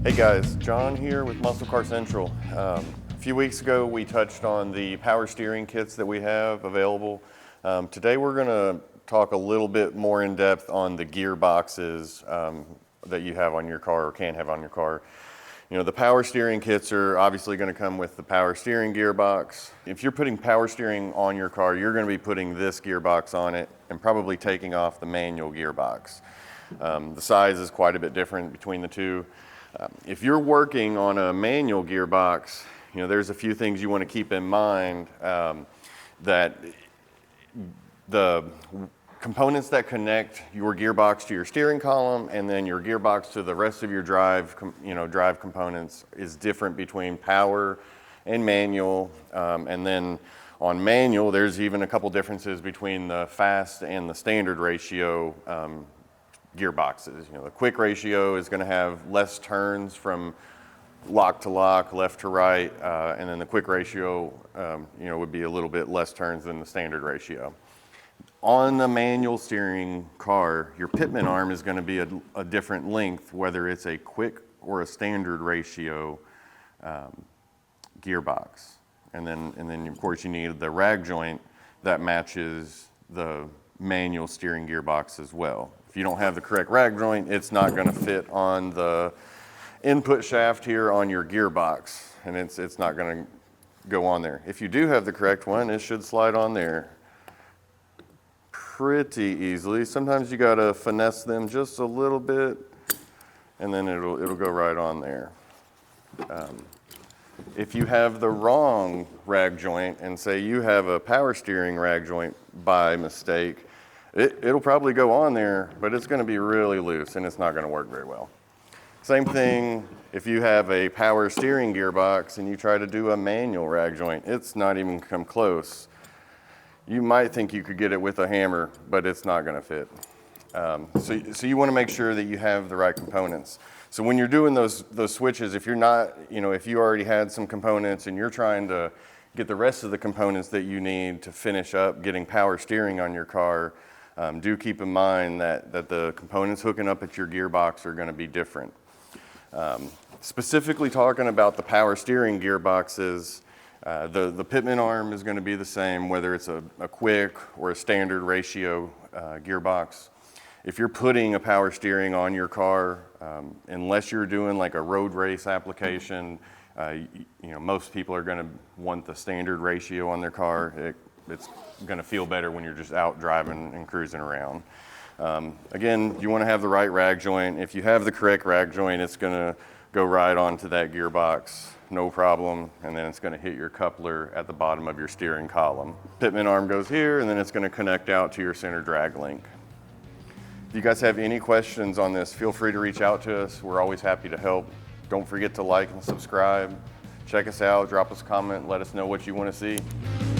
Hey guys, John here with Muscle Car Central. A few weeks ago we touched on the power steering kits that we have available. Today we're going to talk a little bit more in depth on the gearboxes that you have on your car or can have on your car. You know, the power steering kits are obviously going to come with the power steering gearbox. If you're putting power steering on your car, you're going to be putting this gearbox on it and probably taking off the manual gearbox. The size is quite a bit different between the two. If you're working on a manual gearbox, you know, there's a few things you want to keep in mind, that the components that connect your gearbox to your steering column and then your gearbox to the rest of your drive components is different between power and manual. And then on manual, there's even a couple differences between the fast and the standard ratio gearboxes. You know, the quick ratio is going to have less turns from lock to lock, left to right, and then the quick ratio, would be a little bit less turns than the standard ratio. On the manual steering car, your pitman arm is going to be a different length, whether it's a quick or a standard ratio gearbox. And then of course you need the rag joint that matches the manual steering gearbox as well. If you don't have the correct rag joint, it's not going to fit on the input shaft here on your gearbox, and it's not going to go on there. If you do have the correct one, it should slide on there pretty easily. Sometimes you got to finesse them just a little bit, and then it'll go right on there. If you have the wrong rag joint, and say you have a power steering rag joint by mistake, it'll probably go on there, but it's going to be really loose and it's not going to work very well. Same thing if you have a power steering gearbox and you try to do a manual rag joint, it's not even come close. You might think you could get it with a hammer, but it's not going to fit. So you want to make sure that you have the right components. So when you're doing those switches, if you're not, if you already had some components and you're trying to get the rest of the components that you need to finish up getting power steering on your car, do keep in mind that the components hooking up at your gearbox are going to be different. Specifically talking about the power steering gearboxes, the pitman arm is going to be the same, whether it's a quick or a standard ratio gearbox. If you're putting a power steering on your car, unless you're doing like a road race application, most people are going to want the standard ratio on their car. It's going to feel better when you're just out driving and cruising around. Again, you want to have the right rag joint. If you have the correct rag joint, it's going to go right onto that gearbox, no problem, and then it's going to hit your coupler at the bottom of your steering column. Pitman arm goes here, and then it's going to connect out to your center drag link. If you guys have any questions on this, feel free to reach out to us. We're always happy to help. Don't forget to like and subscribe. Check us out, drop us a comment, let us know what you want to see.